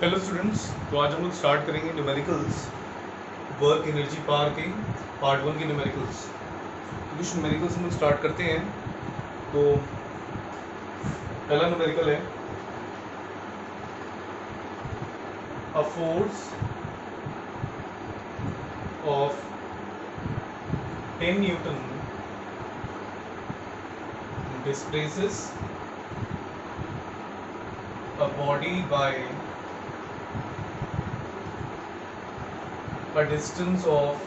Hello students, तो आज हम लोग स्टार्ट करेंगे न्यूमेरिकल्स वर्क एनर्जी पावर के पार्ट 1 के न्यूमेरिकल्स। तो कुछ न्यूमेरिकल्स हम लोग स्टार्ट करते हैं। तो पहला न्यूमेरिकल है a force of 10 Newton displaces a body by a distance of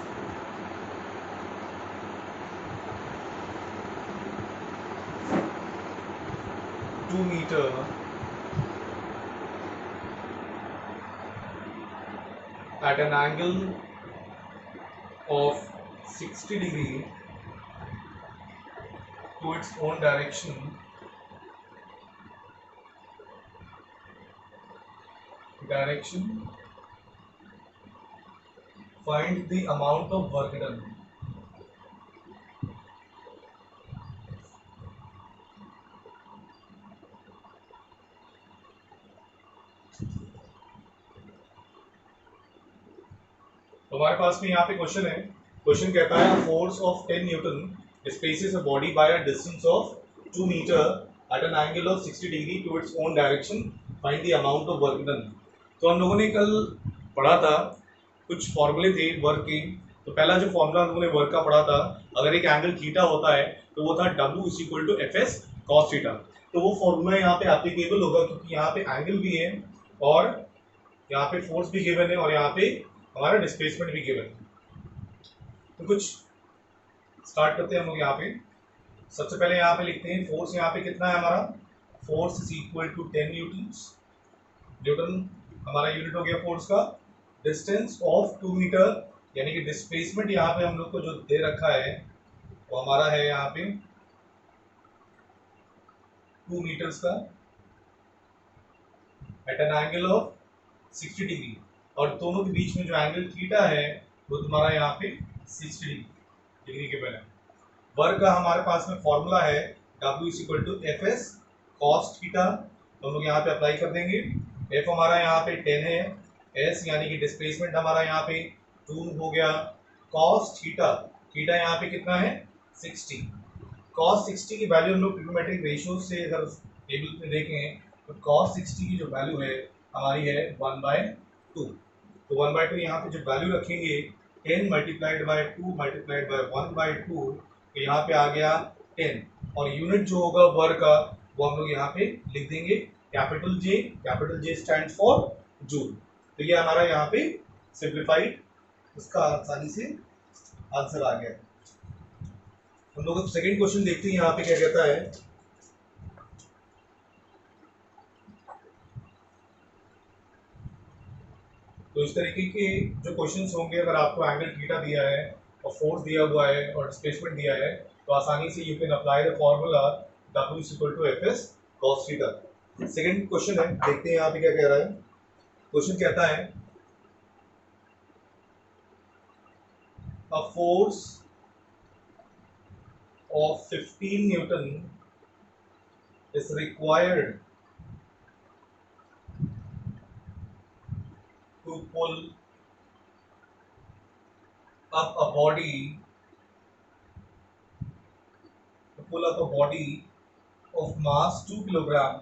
2 meter at an angle of 60 degree to its own direction find the amount of work done। तो हमारे पास में यहाँ पे क्वेश्चन है। क्वेश्चन कहता है force of 10 Newton displaces a body by a distance of 2 meter at an angle of 60 degree to its own direction find the amount of work done। तो हम लोगों ने कल पढ़ा था कुछ फॉर्मूले थे वर्क के। तो पहला जो फॉर्मूला हम लोगों ने वर्क का पढ़ा था, अगर एक एंगल थीटा होता है तो वो था W is equal to F S cos theta. तो वो फॉर्मूला यहाँ पे एप्लीकेबल होगा क्योंकि यहाँ पे एंगल भी है और यहाँ पे फोर्स भी गिवन है और यहाँ पे हमारा डिस्प्लेसमेंट भी गिवन है। तो कुछ स्टार्ट करते हैं हम लोग। यहाँ पे सबसे पहले यहाँ पे लिखते हैं फोर्स यहाँ पे कितना है हमारा, force is equal to 10 newton. Newton हमारा यूनिट हो गया फोर्स का। डिस्टेंस ऑफ 2 मीटर यानी कि डिस्प्लेसमेंट यहाँ पे हम लोग को जो दे रखा है वो हमारा है यहाँ पे 2 मीटर्स का at an angle of 60 degree, और दोनों के बीच में जो एंगल थीटा है वो तुम्हारा यहाँ पे 60 डिग्री के बने। वर्क का हमारे पास में फॉर्मूला है W is equal to F S cos theta. तो हम लोग यहाँ पे अप्लाई कर देंगे। एफ हमारा यहाँ पे 10 है, एस यानी कि डिस्प्लेसमेंट हमारा यहाँ पे 2 हो गया, कॉस थीटा, थीटा यहाँ पे कितना है 60। कॉस 60 की वैल्यू हम लोग ट्रिग्नोमेट्रिक रेशियो से अगर टेबल में देखें तो कॉस 60 की जो वैल्यू है हमारी है 1/2। तो 1/2 यहाँ पे जो वैल्यू रखेंगे 10 मल्टीप्लाइड बाय 2 मल्टीप्लाइड बाय 1/2, तो यहाँ पे आ गया 10। और यूनिट जो होगा वर्क का वो हम लोग यहाँ पे लिख देंगे capital J. Capital J stand for joule. तो ये हमारा यहाँ पे सिंप्लीफाइड उसका आसानी से आंसर आ गया। हम लोग सेकंड क्वेश्चन देखते हैं यहाँ पे क्या कहता है। तो इस तरीके के जो क्वेश्चंस होंगे, अगर आपको एंगल थीटा दिया है और फोर्स दिया हुआ है और डिस्प्लेसमेंट दिया है तो आसानी से you can apply the formula W is equal to F S cos theta. Second question है, देखते हैं यहाँ पे क्या कह रहा है। क्वेश्चन कहता है a force of 15 Newton is required to pull up a body of mass 2 kilogram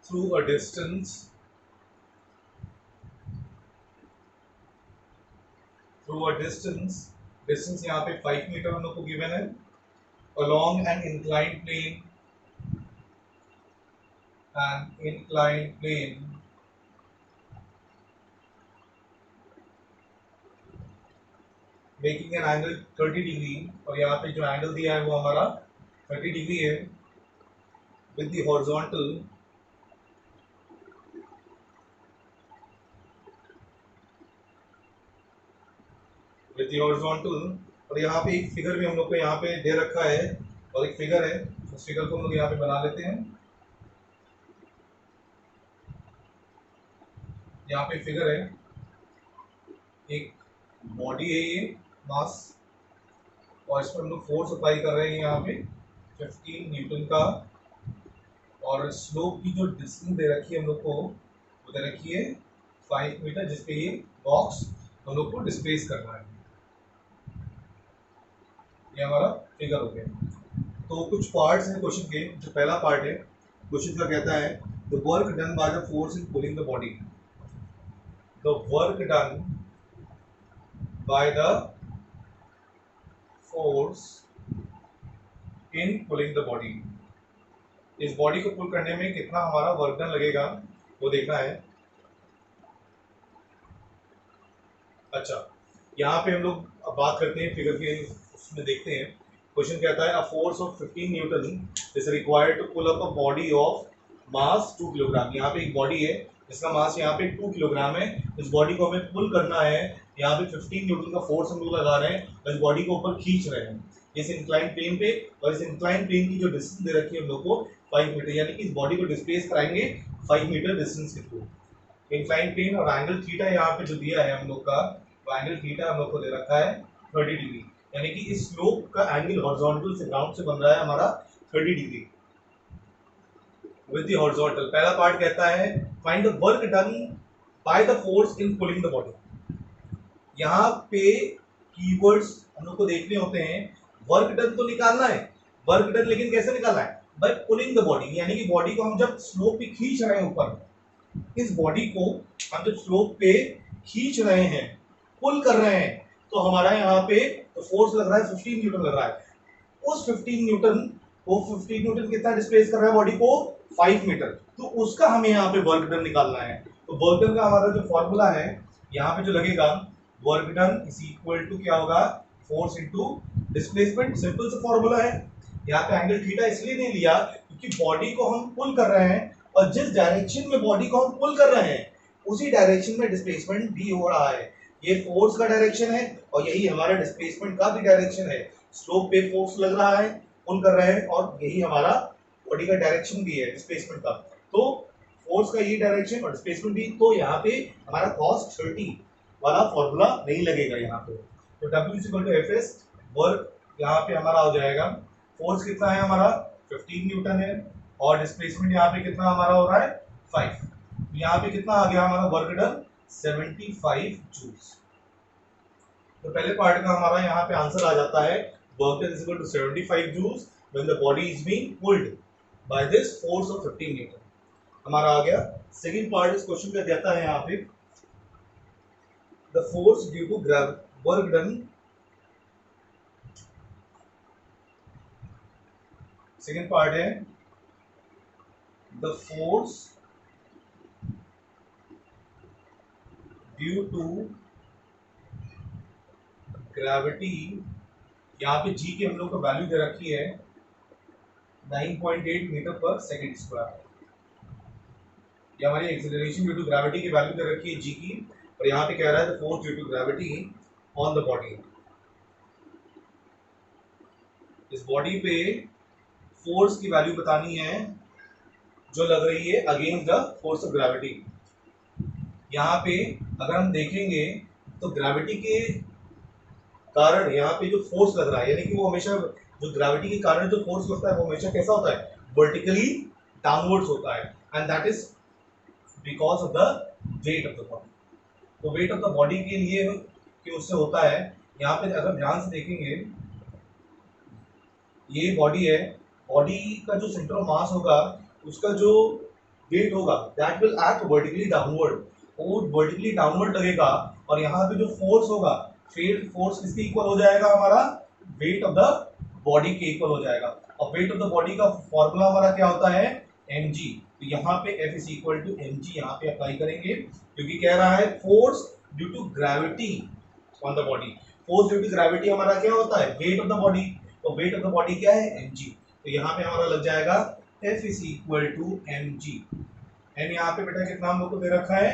through a distance distance यहाँ पे 5 मीटर हम लोग को गिवन है, along an inclined plane making an angle 30 degree, और यहाँ पे जो एंगल दिया है वो हमारा 30 डिग्री है with the horizontal। और यहाँ पे एक फिगर भी हम लोग को यहाँ पे दे रखा है और एक फिगर है, उस फिगर को हम लोग यहाँ पे बना लेते हैं। यहाँ पे फिगर है, एक बॉडी है ये मास और इस पर हम लोग फोर्स अप्लाई कर रहे हैं यहाँ पे 15 न्यूटन का और स्लोप की जो डिस्टेंस दे रखी है हम लोग को वो दे रखी है 5 मीटर, जिसपे ये बॉक्स हम लोग को डिस्प्लेस करना है। ये हमारा फिगर हो गया। तो कुछ पार्ट्स हैं क्वेश्चन के। जो पहला पार्ट है क्वेश्चन का कहता है the work done by the force in pulling the body. The work done by the force in pulling the body, इस बॉडी को पुल करने में कितना हमारा वर्क डन लगेगा वो देखना है। अच्छा, यहाँ पे हम लोग अब बात करते हैं फिगर के, उसमें देखते हैं। क्वेश्चन कहता है a force of 15 newton is required to pull up a body of mass 2 kilogram. यहाँ पे एक बॉडी है जिसका मास यहाँ पे 2 किलोग्राम है। इस बॉडी को हमें पुल करना है। यहाँ पे 15 न्यूटन का फोर्स हम लोग लगा रहे हैं और इस बॉडी को ऊपर खींच रहे हैं इस इंक्लाइन प्लेन पे। और इस इंक्लाइन प्लेन की जो डिस्टेंस दे रखी है हम लोग को 5 मीटर, यानी कि इस बॉडी को डिस्प्लेस कराएंगे 5 मीटर डिस्टेंस के थ्रू। इंक्लाइन प्लेन और एंगल थीटा यहाँ पे जो दिया है हम लोग का, वो एंगल थीटा हम लोग को दे रखा है 30 डिग्री, यानी कि इस स्लोप का एंगल हॉरिजॉन्टल से ग्राउंड से बन रहा है हमारा 30 डिग्री विद द हॉरिजॉन्टल। पहला पार्ट कहता है find the work done by the force in pulling the body. यहाँ पे कीवर्ड्स हम लोग को देखने होते हैं। वर्क डन तो निकालना है, वर्क डन लेकिन कैसे निकालना है? बाय पुलिंग द बॉडी, यानी कि बॉडी को हम जब स्लोप पे खींच रहे हैं ऊपर, इस बॉडी को हम जब स्लोप पे खींच रहे हैं, पुल कर रहे हैं, तो हमारा यहाँ पे तो फोर्स लग रहा है 15 न्यूटन लग रहा है। उस 15 न्यूटन को 15 न्यूटन कितना डिस्प्लेस कर रहा है बॉडी को 5 मीटर, तो उसका हमें यहाँ पे वर्क डन निकालना है। तो वर्क डन का हमारा जो फॉर्मूला है यहाँ पे जो लगेगा, work done is equal to क्या होगा, फोर्स इनटू डिस्प्लेसमेंट। सिंपल सा फॉर्मूला है। यहाँ पे एंगल थीटा इसलिए नहीं लिया क्योंकि बॉडी को हम पुल कर रहे हैं और जिस डायरेक्शन में बॉडी को हम पुल कर रहे हैं उसी डायरेक्शन में डिस्प्लेसमेंट भी हो रहा है। ये फोर्स का डायरेक्शन है और यही हमारा डिस्प्लेसमेंट का भी डायरेक्शन है। स्लोप पे फोर्स लग रहा है, पुल कर रहे हैं, और यही हमारा बॉडी का डायरेक्शन भी है डिस्प्लेसमेंट का। तो फोर्स का ये डायरेक्शन और डिस्प्लेसमेंट भी, तो यहाँ पे हमारा cos 30 वाला फॉर्मूला नहीं लगेगा यहाँ पे। तो W=Fs, वर्क यहाँ पे हमारा हो जाएगा, फोर्स कितना है हमारा 15 न्यूटन है और डिस्प्लेसमेंट यहाँ पे कितना हमारा हो रहा है 5। यहाँ पे कितना आ गया हमारा वर्क डन 75 जूल्स। तो पहले पार्ट का हमारा यहाँ पे आंसर आ जाता है work done is equal to 75 joules when the body is being pulled by this force of 15 newton. हमारा आ गया। सेकंड पार्ट इस क्वेश्चन का कहता है यहाँ पे the force due to work done. Second part है the force due to gravity. यहाँ पे जी की हम लोग को वैल्यू दे रखी है 9.8 मीटर पर सेकेंड स्क्वायर। ये हमारी एक्सेलरेशन ड्यू टू ग्रेविटी की वैल्यू दे रखी है जी की, और यहाँ पे कह रहा है the force due to gravity on the body. इस बॉडी पे फोर्स की वैल्यू बतानी है जो लग रही है against the force of gravity. यहाँ पे अगर हम देखेंगे तो ग्रेविटी के कारण यहाँ पे जो फोर्स लग रहा है, यानी कि वो हमेशा जो ग्रेविटी के कारण जो फोर्स लगता है वो हमेशा कैसा होता है, वर्टिकली डाउनवर्ड्स होता है, and that is because of the wait of the body. तो वेट ऑफ द बॉडी के लिए कि उससे होता है। यहाँ पे अगर ध्यान से देखेंगे, ये बॉडी है, बॉडी का जो सेंटर ऑफ मास होगा उसका जो वेट होगा that will act vertically downward, वो वर्टिकली डाउनवर्ड लगेगा, और यहाँ पे जो फोर्स होगा, फील्ड फोर्स किसके इक्वल हो जाएगा, हमारा वेट ऑफ द बॉडी के इक्वल हो जाएगा। और वेट ऑफ द बॉडी का फॉर्मूला हमारा क्या होता है, mg। तो यहाँ पे F is equal to mg यहाँ पे अप्लाई करेंगे, क्योंकि कह रहा है force due to gravity on the body. Force due to gravity हमारा क्या होता है, वेट ऑफ द बॉडी। तो वेट ऑफ द बॉडी क्या है, mg। तो यहाँ पे हमारा लग जाएगा F is equal to mg। m यहाँ पे बेटा कितना हम लोग को दे रखा है,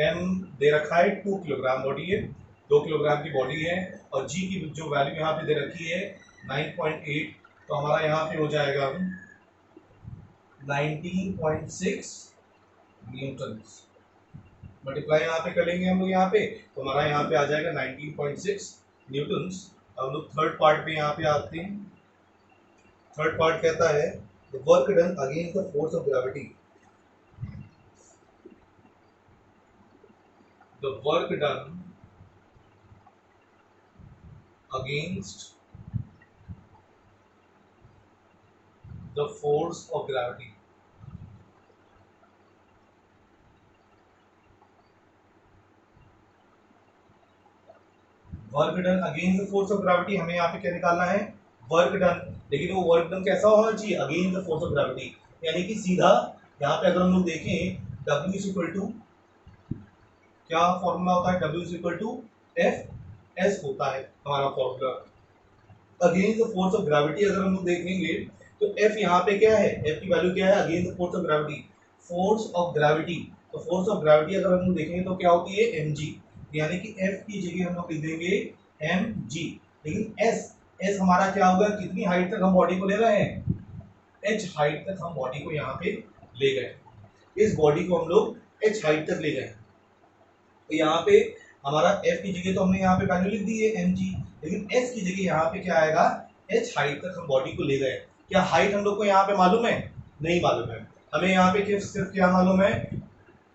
m दे रखा है 2 किलोग्राम बॉडी है, 2 किलोग्राम की बॉडी है, और g की जो वैल्यू यहाँ पे दे रखी है 9.8, तो हमारा यहाँ पे हो जाएगा 19.6 न्यूटन। मल्टीप्लाई यहाँ पे करेंगे हम लोग यहाँ पे, तो हमारा यहाँ पे आ जाएगा 19.6 न्यूटन। अब लोग थर्ड पार्ट पे यहाँ पे आते हैं। थर्ड पार्ट कहता है the work done against the force of gravity, the work done against the force of gravity. Work done against the force of gravity, हमें यहाँ पे क्या निकालना है, वर्क डन। लेकिन वो वर्क डन कैसा होना चाहिए, against the force of gravity, यानी कि सीधा यहाँ पे अगर हम लोग देखें W इज इक्वल टू, क्या फॉर्मूला होता है, W is equal to F S होता है हमारा formula. Against the force of gravity अगर हम लोग देखेंगे तो F यहाँ पे क्या है, F की वैल्यू क्या है, against the force of gravity, force of gravity. तो फोर्स ऑफ ग्रेविटी अगर हम लोग देखेंगे तो क्या होती है, mg, यानी कि F की जगह हम लोग लिख देंगे mg। लेकिन S हमारा क्या होगा, कितनी हाइट तक हम बॉडी को ले रहे हैं, h हाइट तक हम बॉडी को यहाँ पे ले गए, इस बॉडी को हम लोग h हाइट तक ले गए। तो यहाँ पे हमारा F की जगह तो हमने यहाँ पे वैल्यू लिख दी है mg, लेकिन S की जगह यहाँ पे क्या आएगा, h हाइट तक हम बॉडी को ले गए। क्या हाइट हम लोग को यहाँ पे मालूम है, नहीं मालूम है, हमें यहाँ पे सिर्फ क्या मालूम है,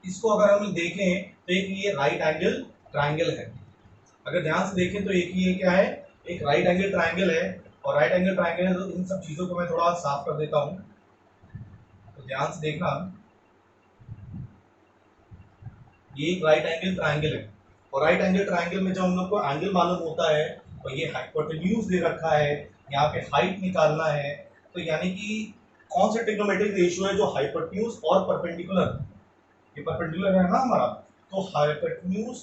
इसको अगर हम देखें तो एक ये राइट एंगल ट्राइंगल है। अगर ध्यान से देखें तो एक ये क्या है, एक राइट एंगल ट्राइंगल है, और राइट एंगल ट्राइंगल है, तो इन सब चीजों को मैं थोड़ा साफ कर देता हूँ, तो ध्यान से देखना। ये एक राइट एंगल ट्राइंगल है, और राइट एंगल ट्राइंगल में जब हम लोग को एंगल मालूम होता है और ये हाइपोटेन्यूज दे रखा है, यहाँ पे हाइट निकालना है, तो यानी कि कौन सा ट्रिग्नोमेट्रिक रेशियो है जो हाइपोटेन्यूज और परपेंडिकुलर, ये परपेंडिकुलर है ना हमारा, तो हाइपोटेन्यूज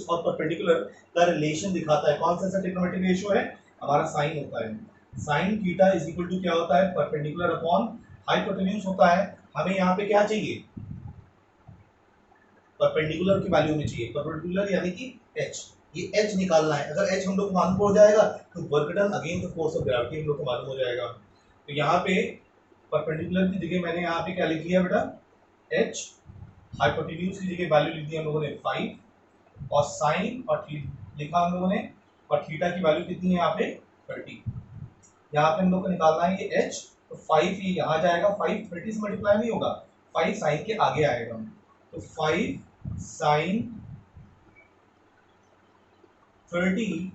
और परपेंडिकुलर का रिलेशन दिखाता है। कौन सा ट्रिग्नोमेट्रिक रेशियो है, हमारा साइन होता है, sine theta is equal to क्या होता है, परपेंडिकुलर अपॉन हाइपोटेन्यूज होता है। हमें यहाँ पे क्या चाहिए, परपेंडिकुलर की वैल्यू में चाहिए, परपेंडिकुलर यानी कि h, ये h निकालना है। अगर h हम लोग को मालूम हो जाएगा तो work done against the force of gravity हम लोग को मालूम हो जाएगा। तो यहाँ पे परपेंडिकुलर की जगह मैंने यहाँ पे क्या लिख दिया बेटा, h, हाइपोटेन्यूज की जगह वैल्यू लिख दी हम लोगों ने 5, और साइन और लिखा हम लोगों ने, और थीटा की वैल्यू कितनी है यहाँ पे 30। यहाँ पे हम लोग को निकालना है ये h, तो 5 ये यहाँ जाएगा, 5 30 से मल्टीप्लाई नहीं होगा, 5 साइन के आगे आएगा, तो 5 sine 30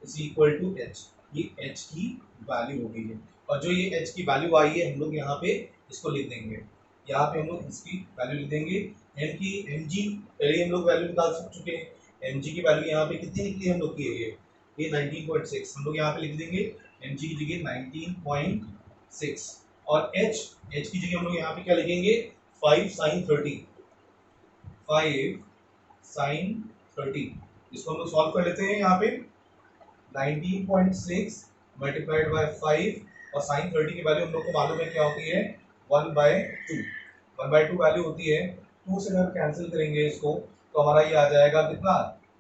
is equal to h, ये h की वैल्यू हो गई है। और जो ये h की वैल्यू आई है हम लोग यहाँ पे इसको लिख देंगे, यहाँ पे हम लोग इसकी वैल्यू लिख देंगे, m की mg पहले हम लोग वैल्यू निकाल चुके हैं, mg की वैल्यू यहाँ पे कितनी निकली हम लोग की है, ये 19.6, हम लोग यहाँ पे लिख देंगे mg की जगह 19.6, और h की जगह हम लोग यहाँ पे क्या लिखेंगे, 5 साइन 30, 5 साइन 30, इसको हम लोग सॉल्व कर लेते हैं। यहाँ पे 19.6 मल्टीप्लाइड बाय 5, और साइन 30 की वैल्यू हम लोग को मालूम है क्या होती है, 1/2, 1/2 वैल्यू होती है, 2 से अगर कैंसिल करेंगे इसको तो हमारा ये आ जाएगा कितना,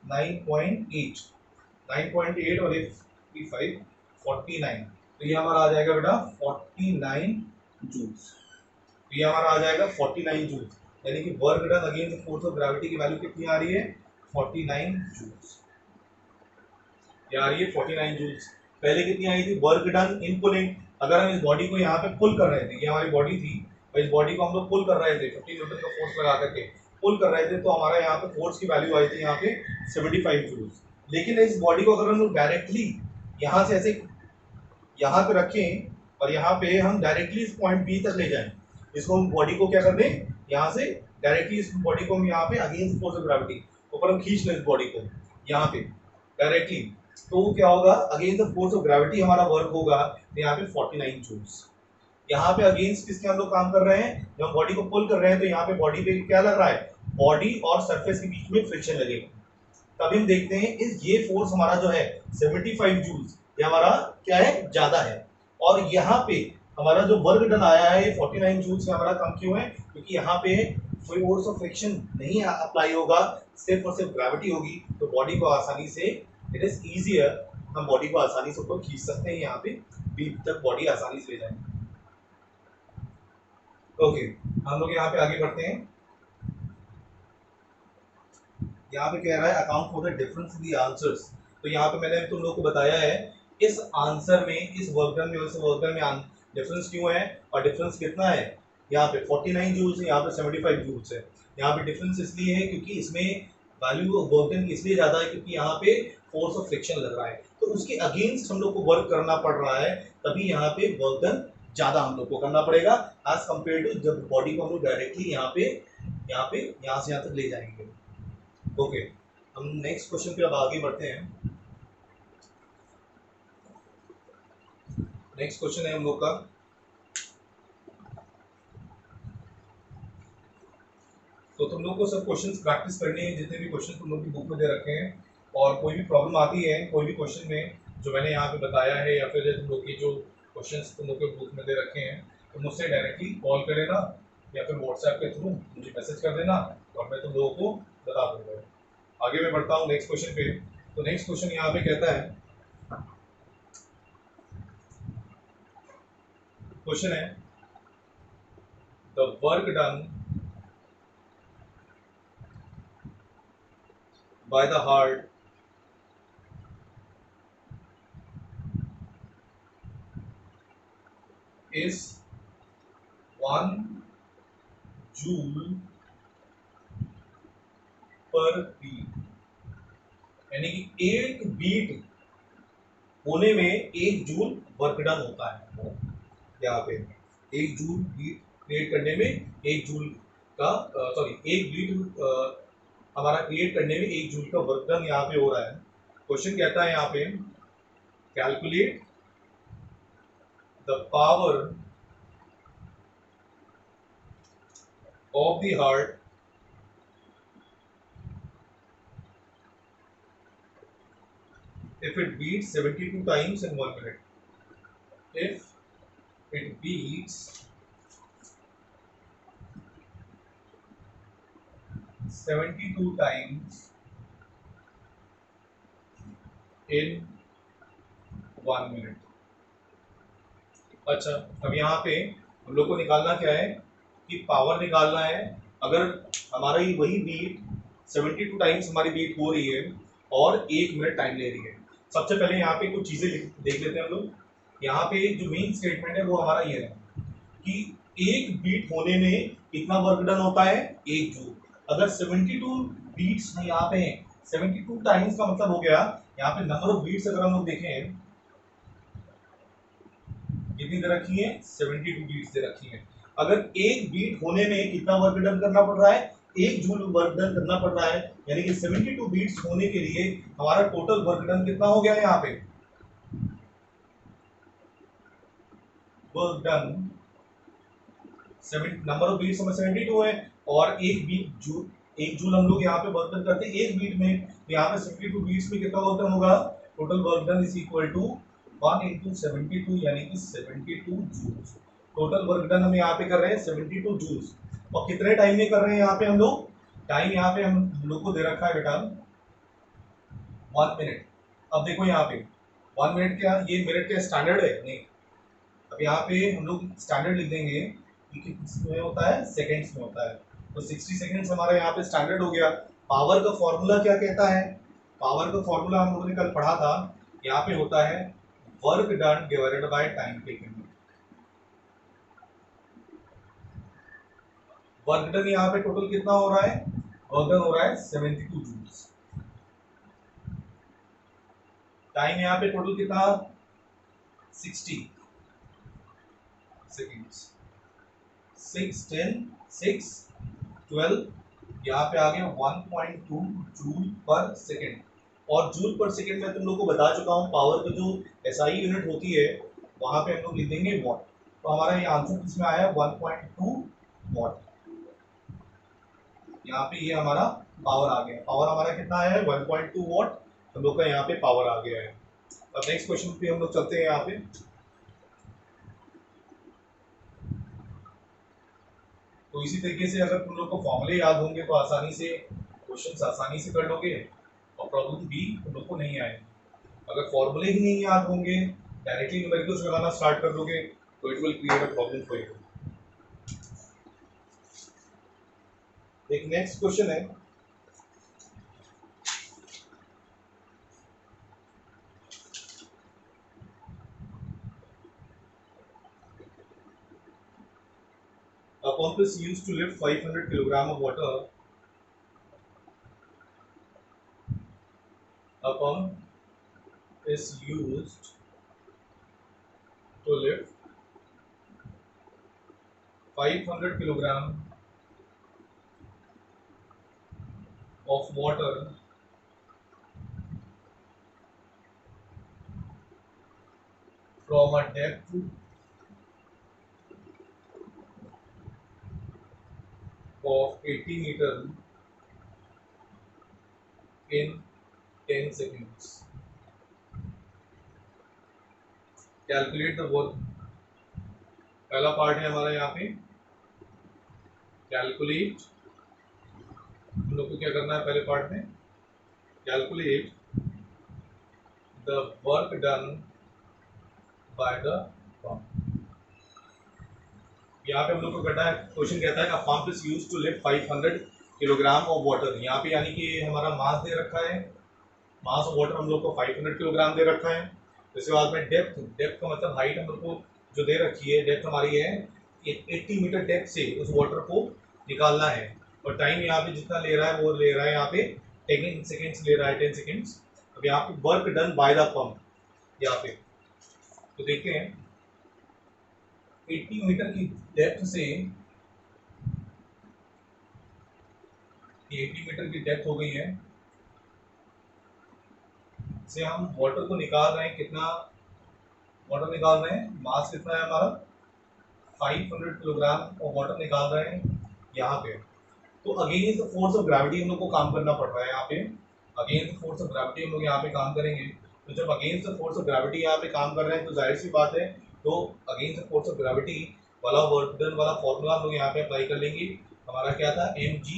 9.8, 9.8 और 5 49, तो ये हमारा आ जाएगा बेटा 49 जूल्स, तो ये हमारा आ जाएगा 49 जूल्स, यानी कि work done against the force of gravity की वैल्यू कितनी आ रही है, 49 जूल्स, ये आ रही है 49 जूल्स। पहले कितनी आई थी, वर्क डन इन पुलिंग, अगर हम इस बॉडी को यहाँ पे पुल कर रहे थे, ये हमारी बॉडी थी, और इस बॉडी को हम लोग पुल कर रहे थे 50 न्यूटन का फोर्स लगा करके पुल कर रहे थे, तो हमारा यहाँ पे फोर्स की वैल्यू आई थी यहाँ पे 75 जूल्स। लेकिन इस बॉडी को अगर हम लोग डायरेक्टली यहाँ से ऐसे यहाँ पे रखें और यहाँ पे हम डायरेक्टली इस पॉइंट बी तक ले जाएं, इसको हम बॉडी को क्या कर दें, यहाँ से डायरेक्टली इस बॉडी को हम यहाँ पे अगेंस्ट फोर्स ऑफ ग्रेविटी ऊपर हम खींच लें इस बॉडी को यहाँ पे डायरेक्टली, तो क्या होगा, against the force of gravity हमारा वर्क होगा, तो यहाँ पे 49 जूल्स। यहाँ पे अगेंस्ट किसके हम लोग काम कर रहे हैं, जब हम बॉडी को पुल कर रहे हैं तो यहाँ पे बॉडी पे क्या लग रहा है, बॉडी और सरफेस के बीच में फ्रिक्शन लगेगा, तभी हम देखते हैं इस ये फोर्स हमारा जो है 75 जूल्स, ये हमारा क्या है, ज्यादा है, और यहाँ पे हमारा जो वर्क डन आया है 49 जूल से हमारा कम क्यों है, क्योंकि यहाँ पे कोई फोर्स ऑफ फ्रिक्शन नहीं अप्लाई होगा, सिर्फ और सिर्फ ग्रेविटी होगी, तो बॉडी को आसानी से, इट इज इजियर, हम बॉडी को आसानी से ऊपर खींच सकते हैं, यहाँ पे बी तक बॉडी आसानी से ले जाएंगे। ओके, हम लोग यहाँ पे आगे बढ़ते हैं। यहाँ पे कह रहा है account for the difference in the answers, तो यहाँ पे मैंने तुम लोग को बताया है इस आंसर में, इस वर्क डन में, उस वर्क डन में डिफरेंस क्यों है, और डिफरेंस कितना है, यहाँ पे 49 जूल्स है, यहाँ पे 75 जूल्स है। यहाँ पे डिफरेंस इसलिए है क्योंकि इसमें वैल्यू ऑफ वर्क डन इसलिए ज़्यादा है क्योंकि यहाँ पे फोर्स ऑफ फ्रिक्शन लग रहा है, तो उसके अगेंस्ट हम लोग को वर्क करना पड़ रहा है, तभी यहाँ पे वर्क डन ज़्यादा हम लोग को करना पड़ेगा एज कम्पेयर टू जब बॉडी को हम लोग डायरेक्टली यहाँ से यहाँ तक ले जाएंगे। ओके, हम नेक्स्ट क्वेश्चन पे अब आगे बढ़ते हैं। नेक्स्ट क्वेश्चन है हम लोग का, तो तुम लोग को सब क्वेश्चंस प्रैक्टिस करने हैं, जितने भी क्वेश्चन तुम लोग की बुक में दे रखे हैं, और कोई भी प्रॉब्लम आती है कोई भी क्वेश्चन में जो मैंने यहाँ पे बताया है, या फिर तुम लोग की जो क्वेश्चंस तुम लोग के बुक में दे रखे हैं, तो मुझसे डायरेक्टली कॉल कर लेना या फिर व्हाट्सएप के थ्रू मुझे मैसेज कर देना और मैं तुम लोगों को बता दूंगा। आगे मैं बढ़ता हूँ नेक्स्ट क्वेश्चन पे। तो नेक्स्ट क्वेश्चन यहाँ पे कहता है, क्वेश्चन है the work done by the heart is 1 joule per beat, यानी कि एक बीट होने में 1 जूल वर्क डन होता है। यहाँ पे 1 जूल बीट क्रिएट करने में 1 जूल का एक बीट हमारा क्रिएट करने में 1 जूल का वर्क डन यहाँ पे हो रहा है। क्वेश्चन कहता है यहाँ पे calculate the power of the heart if it beats 72 times in 1 minute. If it beats 72 times in 1 minute. अच्छा, अब यहाँ पे हम लोग को निकालना क्या है कि पावर निकालना है। अगर हमारा ही वही बीट 72 टाइम्स हमारी बीट हो रही है और 1 मिनट टाइम ले रही है, सबसे पहले यहाँ पे कुछ चीजें देख लेते हैं हम लोग। यहाँ पे जो मेन स्टेटमेंट है वो हमारा ये है कि एक बीट होने में कितना वर्क डन होता है, 1 जूल। अगर 72 बीट्स यहाँ पे हैं, 72 टाइम्स का मतलब हो गया यहाँ पे नंबर ऑफ बीट्स अगर हम लोग देखें कितनी दे रखी है, 72 बीट्स दे रखी है। अगर एक बीट होने में कितना वर्क डन करना पड़ रहा है, 1 जूल वर्क डन करना पड़ रहा है, यानी कि 72 बीट्स होने के लिए हमारा टोटल वर्क डन कितना हो गया यहाँ पे, work done number of beats हमें 72 है, और एक जूल हम लोग यहाँ पे वर्क डन करते हैं एक बीट में, तो यहाँ पे 72 बीट्स में कितना वर्क डन होगा, total work done is equal to 1 into 72 यानी कि 72 जूल्स। टोटल वर्क डन हम यहाँ पे कर रहे हैं 72 जूल्स, और कितने टाइम में कर रहे हैं यहाँ पे हम लोग, टाइम यहाँ पे हम लोग को दे रखा है बेटा 1 मिनट। अब देखो यहाँ पे 1 मिनट क्या, ये मिनट क्या स्टैंडर्ड है, नहीं। अब यहाँ पे हम लोग स्टैंडर्ड लिख देंगे कि किसमें होता है, सेकंड्स में होता है, तो 60 सेकंड्स हमारा यहाँ पे स्टैंडर्ड हो गया। पावर का फॉर्मूला क्या कहता है, पावर का फॉर्मूला हम लोगों ने कल पढ़ा था, यहाँ पे होता है work done divided by time taken. Work done यहाँ पे टोटल कितना हो रहा है, वर्क डन हो रहा है 72 जूल्स। टाइम यहाँ पे टोटल कितना 60 सेकंड्स, 6 10 6 12, यहाँ पे आ गया 1.2 जूल पर सेकेंड। और जूल पर सेकेंड में तुम लोग को बता चुका हूँ, पावर की जो एसआई यूनिट होती है वहां पे हम लोग लिख देंगे वॉट। तो हमारा ये आंसर किसमें आया 1.2 वॉट। यहाँ पे ये हमारा पावर आ गया, पावर हमारा कितना है 1.2 वॉट, हम लोग का यहाँ पे पावर आ गया है। अब नेक्स्ट क्वेश्चन पे हम लोग चलते हैं। यहाँ पे तो इसी तरीके से अगर तुम लोग को फॉर्मूले याद होंगे तो आसानी से क्वेश्चन आसानी से कर लोगे, और प्रॉब्लम भी तुम लोग को नहीं आएगी। अगर फॉर्मूले ही नहीं याद होंगे, डायरेक्टली न्यूमेरिकल्स लगाना स्टार्ट कर दोगे, तो it will create a problem for you. एक नेक्स्ट क्वेश्चन है, A pump is used to lift 500 kilogram of water. A pump is used to lift 500 kilogram of water from a depth of 80 meter in 10 seconds. Calculate the work. पहला part है हमारा यहाँ पे calculate. हम लोग को क्या करना है पहले पार्ट में? Calculate the work done by the pump. यहाँ पे हम लोग को करना है, क्वेश्चन कहता है pump is used to lift 500 kilogram of water. यहाँ पे यानी कि हमारा मास दे रखा है, मास ऑफ वाटर हम लोग को 500 किलोग्राम दे रखा है. इसके बाद में डेप्थ, डेप्थ का मतलब हाइट हम लोग को जो दे रखी है, डेप्थ हमारी है 80 मीटर डेप्थ से उस वाटर को निकालना है. और टाइम यहाँ पे जितना ले रहा है वो ले रहा है यहाँ पे 10 सेकेंड्स ले रहा है, 10 सेकेंड्स. अब यहाँ पे work done by the pump यहाँ पे तो देखते हैं 80 मीटर की डेप्थ से, 80 मीटर की डेप्थ हो गई है, से हम वाटर को निकाल रहे हैं. कितना वाटर निकाल रहे हैं? मास कितना है हमारा? 500 किलोग्राम और वाटर निकाल रहे हैं यहाँ पे. तो against the force of gravity हम लोग को काम करना पड़ रहा है यहाँ पे. Against the force of gravity हम लोग यहाँ पे काम करेंगे. तो जब against the force of gravity यहाँ पे काम कर रहे हैं तो जाहिर सी बात है, तो against the force of gravity वाला वर्क डन वाला फॉर्मूला हम लोग यहाँ पे अप्लाई कर लेंगे. हमारा क्या था? mgh.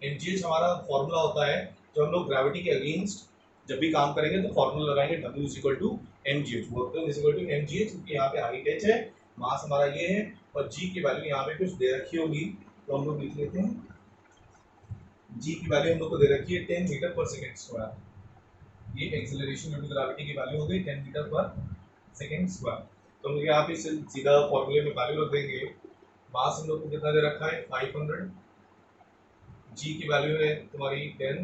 mgh हमारा फॉर्मूला होता है जब हम लोग ग्रेविटी के अगेंस्ट जब भी काम करेंगे तो फॉर्मूला लगाएंगे W is equal to mgh. Work done is equal to mgh, क्योंकि यहाँ पे हाइट h है, मास हमारा ये है और g की वैल्यू यहाँ पे कुछ दे रखी होगी तो हम लोग लिख लेते हैं. g की वैल्यू हम लोग को दे रखी है 10 मीटर पर सेकेंड स्क्वायर. ये एक्सेलरेशन ड्यू टू ग्रेविटी की वैल्यू हो गई 10 मीटर पर सेकेंड स्क्वायर. तो हम लोग यहाँ पे सीधा फॉर्मूले में वैल्यू रख देंगे. मास हम लोग को कितना दे रखा है? 500. g की वैल्यू है तुम्हारी 10,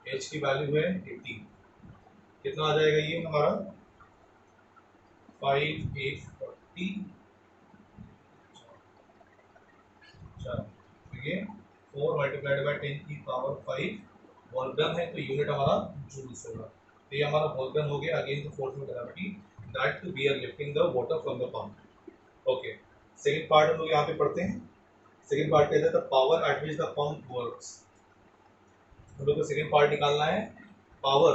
h की वैल्यू है 80. कितना आ जाएगा ये हमारा? 5840. तो ये 4 मल्टीप्लाइड बाई 10 की पावर 5 वर्क डन है, तो यूनिट हमारा जूल्स होगा. तो ये हमारा वर्क डन हो गया against the force of gravity that we are lifting the water from the pump. Okay, second part हम लोग यहाँ पे पढ़ते हैं. सेकंड पार्ट कहते हैं the power eight which the pump works. हम लोग को सेकंड पार्ट निकालना है. Power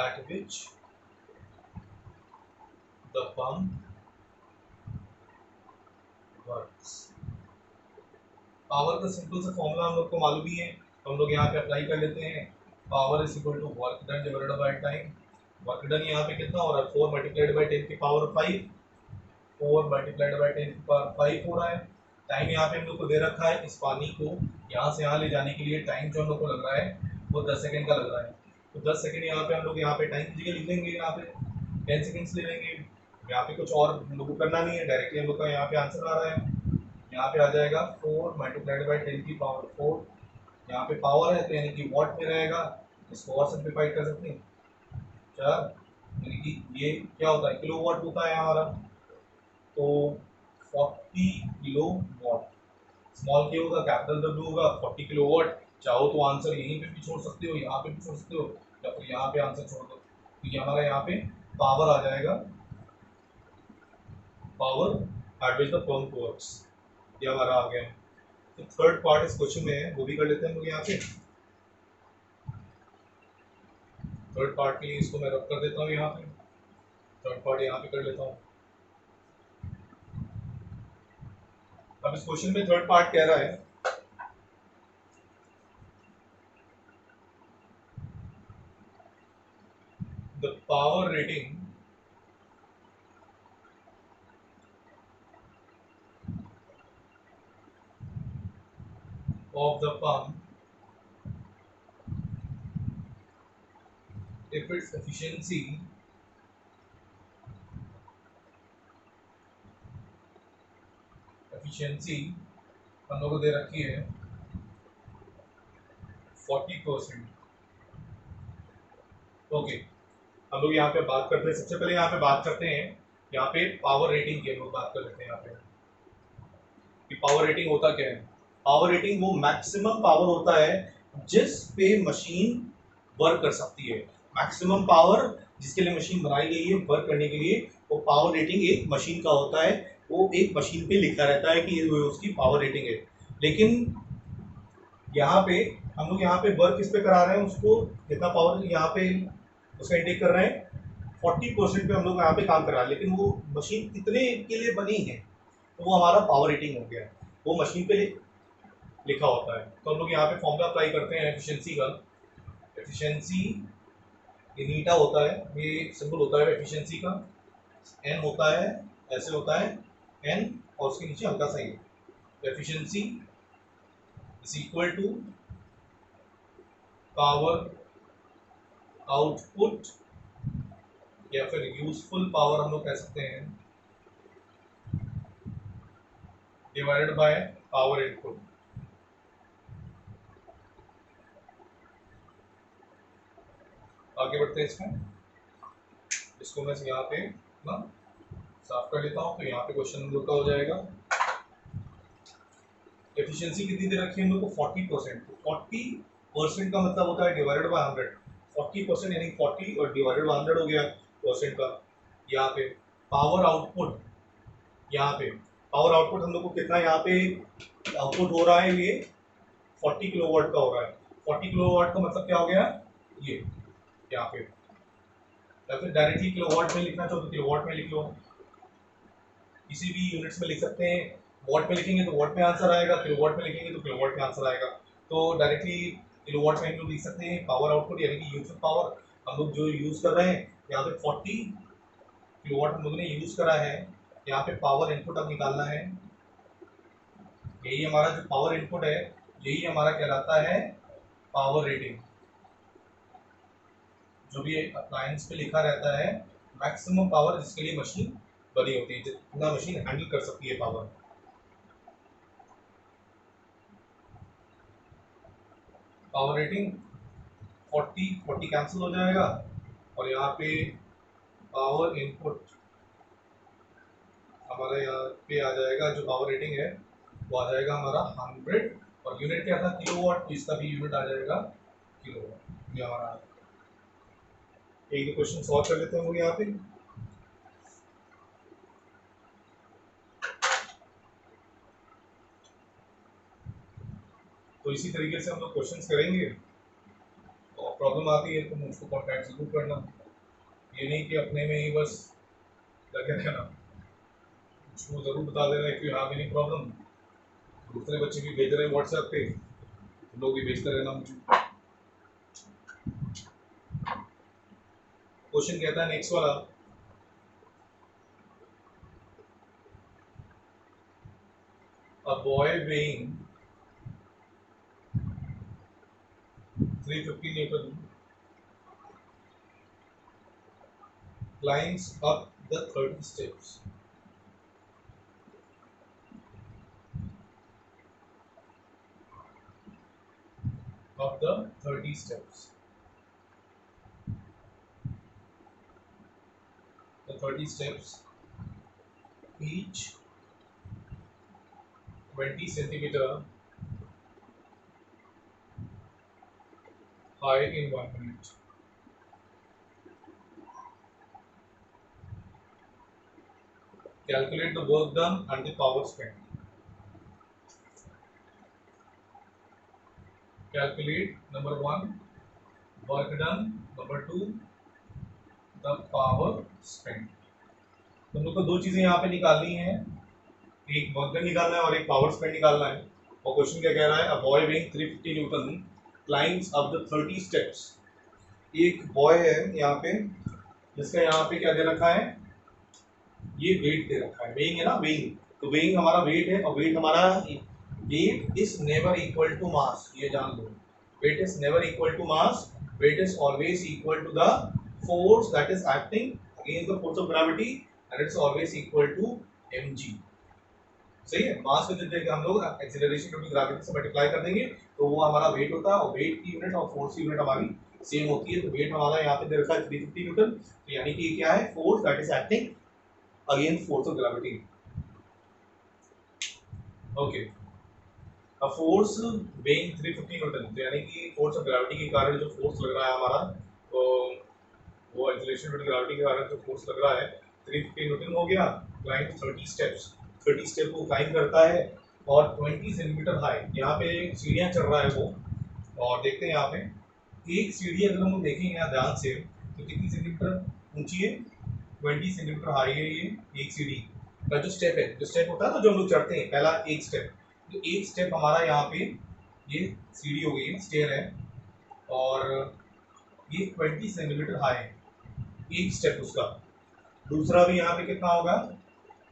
eight which the pump works. Power का सिंपल सा फॉर्मूला हम लोग को मालूम ही है, तो हम लोग यहाँ पे अप्लाई कर लेते हैं. Power is equal to work done divided by time. Work done यहाँ पे कितना हो रहा है? 4 मल्टीप्लाइड बाय 10 की पावर 5. 4 मल्टीप्लाइड बाय 10 की पावर 5 हो रहा है. टाइम यहाँ पे हम लोग को दे रखा है, इस पानी को यहाँ से यहाँ ले जाने के लिए टाइम जो हम लोग को लग रहा है वो 10 सेकेंड का लग रहा है. तो 10 सेकेंड यहाँ पे हम लोग यहाँ पे टाइम की जगह लिख देंगे, यहाँ पे 10 सेकेंड्स ले लेंगे. यहाँ पे कुछ और हम लोग को करना नहीं है, डायरेक्टली हम लोग का यहाँ पे आंसर आ रहा है. यहाँ पे आ जाएगा 4 मल्टीप्लाइड बाई 10 की पावर 4. यहाँ पे पावर है तो यानी कि वॉट में रहेगा, इसको और सिंप्लीफाइड कर सकते हैं 4, यानी कि ये क्या होता है? किलो वॉट होता है हमारा. तो 40 किलो वॉट. स्मॉल के होगा, कैपिटल डब्ल्यू होगा, 40 किलो वॉट. चाहो तो आंसर यहीं पे भी छोड़ सकते हो, यहाँ पे भी छोड़ सकते हो, या फिर यहाँ पे आंसर छोड़ दो. तो ये हमारा यहाँ पे पावर आ जाएगा, power eight which the pump works. ये हमारा आ गया. तो थर्ड पार्ट इस क्वेश्चन में है, वो भी कर लेते हैं हम लोग यहाँ पे. थर्ड पार्ट के लिए इसको मैं रख कर देता हूँ यहाँ पे. थर्ड पार्ट यहाँ पे कर लेता हूँ. अब इस क्वेश्चन में थर्ड पार्ट कह रहा है the power rating of the pump if its efficiency efficiency हम लोग को दे रखी है 40%। ओके, हम लोग यहाँ पे बात करते हैं, सबसे पहले यहाँ पे बात करते हैं यहाँ पे पावर रेटिंग की हम लोग बात कर लेते हैं यहाँ पे कि पावर रेटिंग होता क्या है। पावर रेटिंग वो मैक्सिमम पावर होता है जिस पे मशीन वर्क कर सकती है। मैक्सिमम पावर जिसके लिए मशीन बनाई गई है वर्क करने के लिए, वो पावर रेटिंग एक मशीन का होता है। वो एक मशीन पे लिखा रहता है कि ये उसकी पावर रेटिंग है। लेकिन यहाँ पे हम लोग यहाँ पे वर्क किस पे करा रहे हैं, उसको कितना पावर यहाँ पे उसका इंटेक कर रहे हैं, 40% पे हम लोग यहाँ पे काम कर रहा है। लेकिन वो मशीन कितने के लिए बनी है तो वो हमारा पावर रेटिंग हो गया, वो मशीन पे लिखा होता है। तो हम लोग यहाँ पे फॉर्मूला अप्लाई करते हैं एफिशिएंसी का। एफिशिएंसी ये नीटा होता है, ये सिंबल होता है एफिशिएंसी का, एन होता है, ऐसे होता है एन और उसके नीचे हल्का सा ये। Efficiency is equal to power output या फिर यूजफुल पावर हम लोग कह सकते हैं, डिवाइडेड बाय पावर इनपुट। आगे बढ़ते हैं इसको मैं यहाँ पे ना साफ कर लेता हूँ, तो यहाँ पे क्वेश्चन हम लोग का हो जाएगा। एफिशिएंसी कितनी दे रखी है हम लोग को 40%। 40% का मतलब होता है डिवाइडेड बाय 100। 40% यानी 40 और डिवाइडेड बाय 100 हो गया परसेंट का। यहाँ पे पावर आउटपुट, यहाँ पे पावर आउटपुट हम लोग को कितना यहाँ पे आउटपुट हो रहा है, ये 40 किलोवाट का हो रहा है। 40 किलोवाट का मतलब क्या हो गया, ये यहाँ पे, या फिर डायरेक्टली किलोवाट में लिखना चाहो तो किलोवाट में लिख लो, किसी भी यूनिट्स में लिख सकते हैं। वॉट में लिखेंगे तो वॉट में आंसर आएगा, किलोवाट में लिखेंगे तो किलोवाट में आंसर आएगा। तो डायरेक्टली किलोवाट में हम लोग लिख सकते हैं पावर आउटपुट यानी कि यूज पावर हम लोग जो यूज कर रहे हैं। यहाँ पे 40 किलोवाट हम लोगों ने यूज करा है। यहाँ पे पावर इनपुट अब निकालना है, यही हमारा जो पावर इनपुट है यही हमारा कहलाता है पावर रेटिंग। जो भी अप्लायंस पे लिखा रहता है मैक्सिमम पावर जिसके लिए मशीन बनी होती है, जितना मशीन हैंडल कर सकती है पावर। पावर रेटिंग 40 कैंसिल हो जाएगा और यहाँ पे पावर इनपुट हमारा यहाँ पे आ जाएगा, जो पावर रेटिंग है वो आ जाएगा हमारा 100 और यूनिट क्या था किलोवाट, तो इसका भी यूनिट आ जाएगा किलोवाट। ये हमारा एक क्वेश्चन सॉल्व कर लेते हैं हम यहाँ पे। तो इसी तरीके से हम लोग क्वेश्चंस करेंगे और प्रॉब्लम आती है तो मुझको कॉन्टैक्ट जरूर करना, ये नहीं कि अपने में ही बस लगे रहना। मुझको ज़रूर बता देना कि हैव एनी प्रॉब्लम। दूसरे बच्चे भी भेज रहे हैं व्हाट्सएप पे, तुम लोग भी भेजते रहना मुझे। क्वेश्चन कहता है नेक्स्ट वाला, a boy weighing 350 Newton climbs up the 30 steps. Up the 30 steps. The 30 steps, each 20 centimeter high in 1 minute. Calculate the work done and the power spent. Calculate number 1 work done, number 2 the power spent. तुम लोग को दो चीजें यहाँ पे निकालनी है, एक वर्क डन निकालना है और एक पावर स्पेंड निकालना है। और क्वेश्चन क्या कह रहा है, a boy weighing 350 newton climbs up the 30 steps. एक बॉय है यहाँ पे जिसका यहाँ पे क्या दे रखा है, ये वेट दे रखा है, वेइंग है ना, वेइंग। तो वेइंग हमारा वेट है और वेट हमारा, weight is never equal to mass, ये जान लो। Weight is never equal to mass, weight is always equal to the force that is acting against the force of gravity and it's always equal to mg। सही है। Mass को जब हम लोग acceleration due to gravity से multiply कर देंगे तो वो हमारा वेट होता है, और वेट की यूनिट और फोर्स की यूनिट हमारी सेम होती है। तो वेट हमारा यहाँ पे दे रखा है 350 न्यूटन, तो यानी कि क्या है, force that is acting against force of gravity. Okay, a force being 350 Newton, तो यानी कि फोर्स ऑफ ग्रेविटी के कारण जो फोर्स लग रहा है हमारा, तो वो एक्सीलरेशन ड्यू टू ग्रेविटी के कारण जो फोर्स लग रहा है 350 न्यूटन हो गया। क्लाइंब 30 स्टेप्स, 30 स्टेप को क्लाइंब करता है, और 20 सेंटीमीटर हाई, यहाँ पे सीढ़ियाँ चढ़ रहा है वो। और देखते हैं यहाँ पे एक सीढ़ी अगर हम लोग देखेंगे यहाँ ध्यान से, तो कितनी सेंटीमीटर ऊंची है, 20 सेंटीमीटर हाई है ये एक सीढ़ी का जो स्टेप है। जो स्टेप होता है ना जो हम लोग चढ़ते हैं, पहला एक स्टेप, तो एक स्टेप हमारा यहाँ पे ये सीढ़ी हो गई है, स्टेयर है, और ये 20 सेंटीमीटर हाई है एक स्टेप उसका। दूसरा भी यहाँ पे कितना होगा,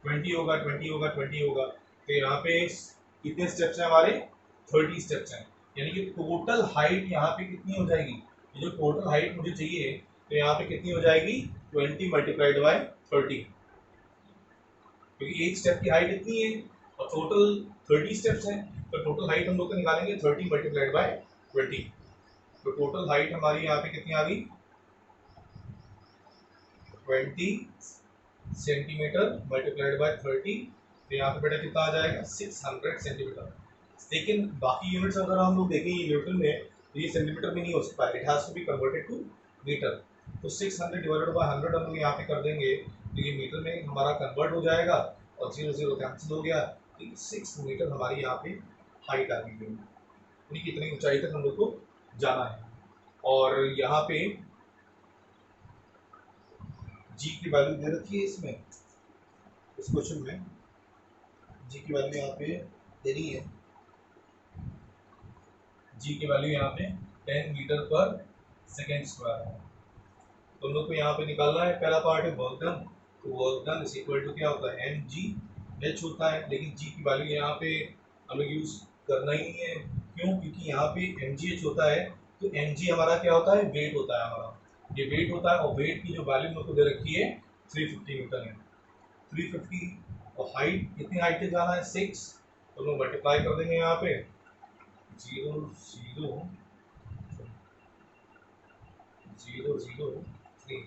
20 होगा, 20 होगा, 20 होगा। तो यहाँ पे कितने स्टेप्स हैं हमारे, 30 स्टेप्स हैं। यानी कि टोटल हाइट यहाँ पे कितनी हो जाएगी, ये जो टोटल हाइट मुझे चाहिए, तो यहाँ पे कितनी हो जाएगी, 20 मल्टीप्लाइड बाय 30, क्योंकि एक स्टेप की हाइट इतनी है और टोटल 30 स्टेप्स हैं, तो टोटल हाइट हम लोग को निकालेंगे 30 मल्टीप्लाइड बाय 20। तो टोटल हाइट हमारी यहाँ पे कितनी आ गई, 20 सेंटीमीटर मल्टीप्लाइड बाय 30, तो यहाँ पे बेटा कितना आ जाएगा, 600 सेंटीमीटर। लेकिन बाकी यूनिट्स अगर हम लोग देखेंगे न्यूटन में, तो ये सेंटीमीटर में नहीं हो सकता, it has to be converted to metre. तो 600 डिवाइडेड बाय 100 हम लोग यहाँ पे कर देंगे, तो ये मीटर में हमारा कन्वर्ट हो जाएगा, और 0 0 कैंसिल हो गया, तो 6 मीटर हमारी यहाँ पे हाइट आ गई, यानी कि इतनी ऊंचाई तक हम लोग को जाना है। और यहाँ पे जी की वैल्यू दे रखी है इसमें, इस क्वेश्चन में जी की वैल्यू यहाँ पे देनी है, जी की वैल्यू यहाँ पे 10 मीटर पर सेकेंड स्क्वायर है। तो हम लोग को यहाँ पे निकालना है, पहला पार्ट है वर्क डन, तो work done is equal to क्या होता है, एम जी एच होता है, लेकिन जी की वैल्यू यहाँ पे हम लोग यूज करना ही नहीं है। क्यों, क्योंकि यहाँ पे एम जी एच होता है, तो एम जी हमारा क्या होता है, वेट होता है हमारा, ये वेट होता है, और वेट की जो वैल्यू मेरे को दे रखी है 350 न्यूटन है, 350, और हाइट कितनी हाइट तक जाना है, 6, तो लोग मल्टीप्लाई कर देंगे यहाँ पे 0 0 0 0 3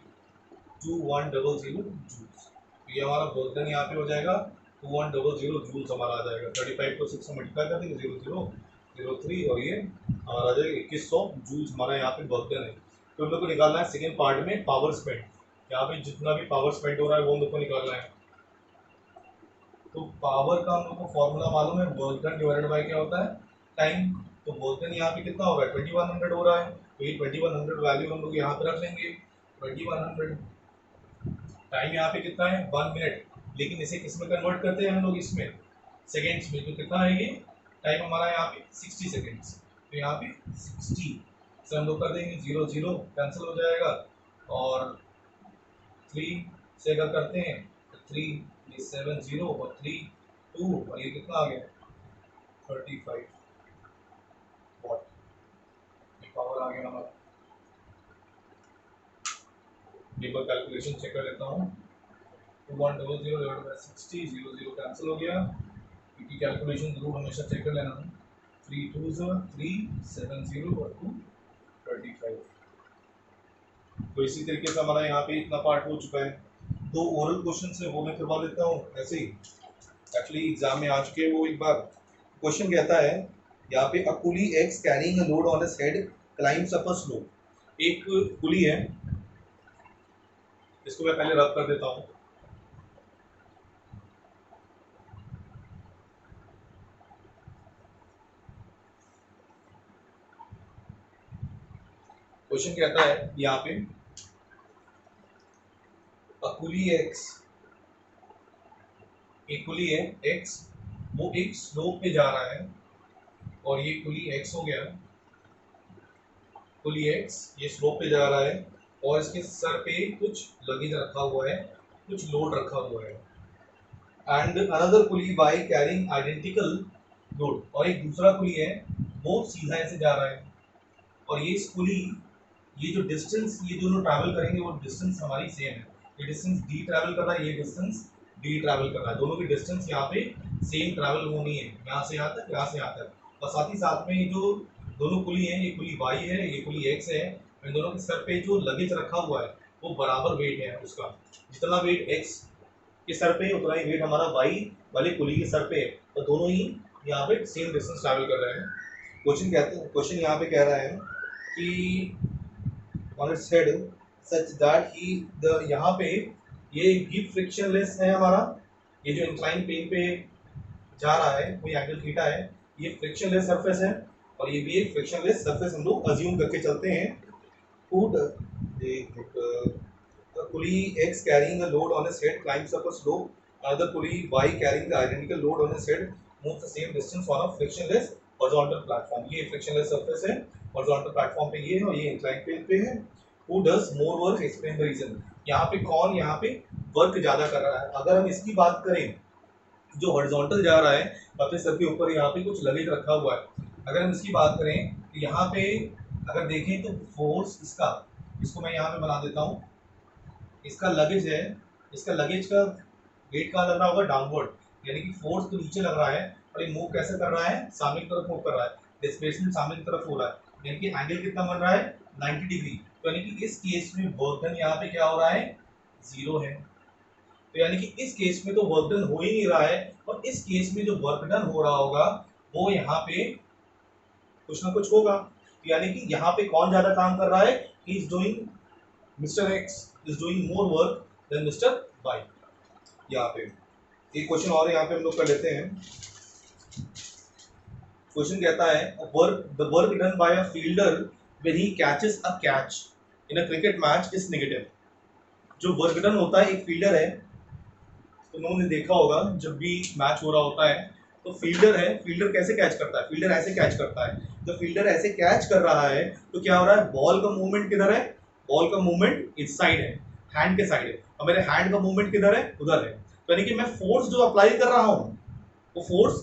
2100 जूल्स। तो ये हमारा वर्क यहाँ पे हो जाएगा 2100 जूल्स हमारा आ जाएगा। 35 को 6 से मल्टीप्लाई कर देंगे 0003, और ये हमारा आ जाएगा 2100 जूल्स हमारा यहाँ पे वर्क है। तो हम लोग को निकालना है सेकेंड पार्ट में पावर स्पेंड, यहाँ पे जितना भी पावर स्पेंड हो रहा है वो हम लोग को निकालना है। तो पावर का हम लोग को फॉर्मूला मालूम है, वर्क डन डिवाइडेड बाय क्या होता है, टाइम। तो वर्क डन यहाँ पे कितना हो रहा है, 2100 हो रहा है, तो ये 2100 वैल्यू हम लोग यहाँ पे रख लेंगे, 2100। टाइम यहाँ पे कितना है, 1 मिनट, लेकिन इसे किस में कन्वर्ट करते हैं हम लोग, इसमें सेकेंड्स में, तो कितना है ये टाइम हमारा यहाँ पे 60 सेकेंड्स, तो यहाँ पे 60 से हम लोग कर देंगे 0 0 कैंसिल हो जाएगा, और 3 से अगर करते हैं तो 3 ये 7 0 और 3 2, और ये कितना आ गया 35 वॉट, ये पावर आ गया हमारा। एक बार कैलकुलेशन चेक कर लेता हूँ, 2100 डिवाइडेड बाय 60, 0 0 कैंसिल हो गया, क्योंकि कैलकुलेशन जरूर हमेशा चेक कर लेना है। 3 2 3 7 0 और 2 35। तो इसी तरीके से हमारा यहाँ पे इतना पार्ट हो चुका है। दो ओरल क्वेश्चन है वो मैं करवा देता हूँ ऐसे ही, एक्चुअली एग्जाम में आ चुके हैं वो। एक बार क्वेश्चन कहता है यहाँ पे, a coolie x carrying a load on his head climbs up a slope. एक कुली है, इसको मैं पहले रब कर देता हूँ। क्वेश्चन कहता है यहाँ पे, कुली एक्स, एक कुली है एक्स, वो एक स्लोप पे जा रहा है, और ये कुली एक्स हो गया, कुली एक्स ये स्लोप पे जा रहा है, और इसके सर पे कुछ लगेज रखा हुआ है, कुछ लोड रखा हुआ है, and another coolie by carrying identical load, और एक दूसरा कुली है वो सीधा ऐसे जा रहा है, और ये कुली, ये जो डिस्टेंस ये दोनों ट्रैवल करेंगे वो डिस्टेंस हमारी सेम है, ये डिस्टेंस डी ट्रैवल कर रहा है, ये डिस्टेंस डी ट्रैवल कर रहा है, दोनों की डिस्टेंस यहाँ पे सेम ट्रैवल होनी है, यहाँ से यहाँ तक, यहाँ से यहाँ तक। और साथ ही साथ में ये जो दोनों पुली हैं, ये पुली y है, ये पुली x है, इन दोनों के सर पे जो लगेज रखा हुआ है वो बराबर वेट है उसका। जितना वेट x के सर पे उतना ही वेट हमारा y वाले पुली के सर पे है, तो दोनों ही यहाँ पे सेम डिस्टेंस ट्रैवल कर रहे हैं। क्वेश्चन यहाँ पे कह रहा है कि on its head such that he the यहाँ पे ये भी फ्रिक्शनलेस है हमारा, ये जो इंक्लाइन प्लेन पे जा रहा है कोई एंगल थीटा है, ये फ्रिक्शनलेस सरफेस है और ये भी एक फ्रिक्शनलेस सरफेस हम लोग अज्यूम करके चलते हैं। Would the pulley X carrying a load on its head climbs up a slope, another pulley Y carrying the identical load on its head moves the same distance on a frictionless horizontal platform। ये frictionless surface है, horizontal platform पे ये है और ये inclined plane पे है। Who does more work? Explain the reason। यहाँ पे कौन यहाँ पे वर्क ज़्यादा कर रहा है? अगर हम इसकी बात करें, जो हॉरिजॉन्टल जा रहा है अपने सर के ऊपर यहाँ पे कुछ लगेज रखा हुआ है, अगर हम इसकी बात करें तो यहाँ पे अगर देखें तो फोर्स इसको मैं यहाँ पे बना देता हूँ, इसका लगेज है, इसका लगेज का वेट कहाँ लग रहा होगा? डाउनवर्ड, यानी कि फोर्स तो नीचे लग रहा है और ये मूव कैसे कर रहा है? सामने की तरफ मूव कर रहा है, डिस्प्लेसमेंट सामने की तरफ हो रहा है, यानी कि एंगल कितना बन रहा है? 90 डिग्री। तो यानी कि इस केस में वर्क डन यहाँ पे क्या हो रहा है? 0 है। तो यानी कि इस केस में तो वर्क डन हो ही नहीं रहा है, और इस केस में जो वर्क डन हो रहा होगा वो यहाँ पे कुछ ना कुछ होगा। तो यानी कि यहाँ पे कौन ज्यादा काम कर रहा है? He is doing, mister X is doing more work than mister Y. यहाँ पे एक क्वेश्चन और यहाँ पे हम लोग कर लेते हैं। क्वेश्चन कहता है the work done by a fielder when he catches a catch in a cricket match is negative. जो वर्क डन होता है, एक फील्डर है, तो उन्होंने देखा होगा जब भी मैच हो रहा होता है तो फील्डर है, फील्डर कैसे कैच करता है? फील्डर ऐसे कैच करता है। जब फील्डर ऐसे कैच कर रहा है तो क्या हो रहा है? बॉल का मूवमेंट किधर है? बॉल का मूवमेंट इस साइड है, हैंड के साइड है, और मेरे हैंड का मूवमेंट किधर है? उधर है। तो यानी कि मैं फोर्स जो अप्लाई कर रहा हूँ वो फोर्स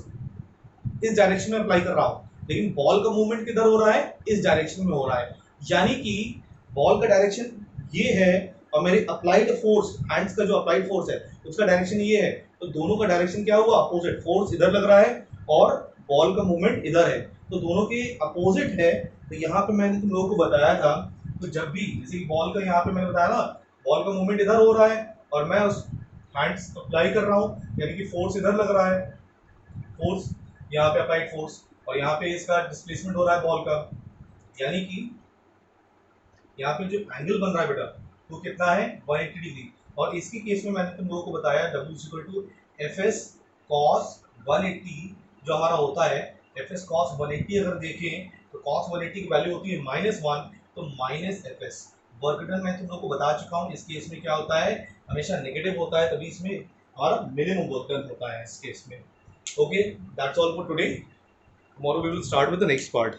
इस डायरेक्शन में अप्लाई कर रहा हूँ, लेकिन बॉल का मूवमेंट किधर हो रहा है? इस डायरेक्शन में हो रहा है। यानी कि बॉल का डायरेक्शन ये है और मेरे अप्लाइड फोर्स, हैंड्स का जो अप्लाइड फोर्स है उसका डायरेक्शन ये है, तो दोनों का डायरेक्शन क्या हुआ? अपोजिट। फोर्स इधर लग रहा है और बॉल का मूवमेंट इधर है, तो दोनों के अपोजिट है। तो यहाँ पे मैंने तुम लोगों को बताया था, तो जब भी जैसे बॉल का यहाँ पे मैंने बताया ना, बॉल का मूवमेंट इधर हो रहा है और मैं उस हैंड्स अप्लाई कर रहा हूँ, यानी कि फोर्स इधर लग रहा है, फोर्स यहाँ पे अप्लाइड फोर्स, और यहाँ पे इसका डिस्प्लेसमेंट हो रहा है बॉल का। यानी कि यहाँ पे जो एंगल बन रहा है बेटा वो कितना है? 180 डिग्री। और इसके केस में मैंने तुम लोगों को बताया W Fs cos 180 जो हमारा होता है, Fs cos 180 अगर देखें तो cos 180 की वैल्यू होती है -1, तो -Fs। वर्क डन मैं तुम लोगों को बता चुका हूँ, इस केस में क्या होता है? हमेशा नेगेटिव होता है, तभी इसमें हमारा मिनिमम वर्क डन होता है इस केस में। Okay, that's all for today. Tomorrow we will start with the next part.